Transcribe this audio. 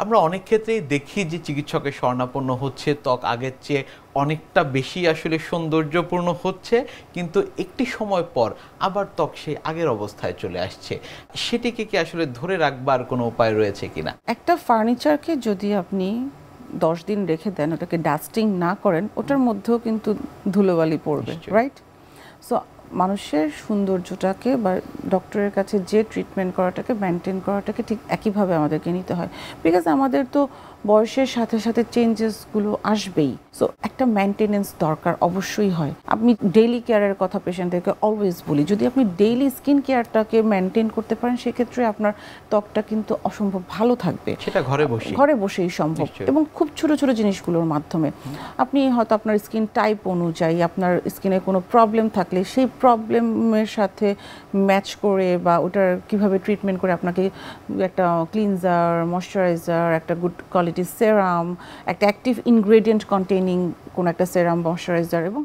আমরা অনেক ক্ষেত্রেই দেখি যে চিকিৎসকের শরণাপন্ন হচ্ছে, ত্বক আগের চেয়ে অনেকটা বেশি আসলে সৌন্দর্যপূর্ণ হচ্ছে, কিন্তু একটি সময় পর আবার ত্বক সেই আগের অবস্থায় চলে আসছে। সেটিকে কি আসলে ধরে রাখবার কোনো উপায় রয়েছে কিনা? একটা ফার্নিচারকে যদি আপনি 10 দিন রেখে দেন, ওটাকে ডাস্টিং না করেন, ওটার মধ্যেও কিন্তু ধুলোবালি পড়বে, নিশ্চয়ই। রাইট? সো মানুষের সৌন্দর্যটাকে বা ডক্টরের কাছে যে ট্রিটমেন্ট করাটাকে মেনটেন করাটাকে ঠিক একইভাবে আমাদেরকে নিতে হয়, বিকজ আমাদের তো বয়সের সাথে সাথে চেঞ্জেসগুলো আসবেই। সো একটা মেনটেনেন্স দরকার অবশ্যই হয়। আমি ডেইলি কেয়ারের কথা পেশেন্টদেরকে অলওয়েজ বলি, যদি আপনি ডেইলি স্কিন কেয়ারটাকে মেনটেন করতে পারেন, সেক্ষেত্রে আপনার ত্বকটা কিন্তু অসম্ভব ভালো থাকবে। সেটা ঘরে বসেই সম্ভব, নিশ্চয়ই। এবং খুব ছোট ছোট জিনিসগুলোর মাধ্যমে আপনি হয়তো আপনার স্কিন টাইপ অনুযায়ী আপনার স্কিনে কোনো প্রবলেম থাকলে সেই প্রবলেমের সাথে ম্যাচ করে বা ওটার কিভাবে ট্রিটমেন্ট করে আপনাকে একটা ক্লিনজার, ময়শ্চারাইজার, একটা গুড কোয়ালিটির সেরাম, একটা অ্যাক্টিভ ইনগ্রেডিয়েন্ট কন্টেইনিং কোনো একটা সেরাম, ময়শ্চারাইজার এবং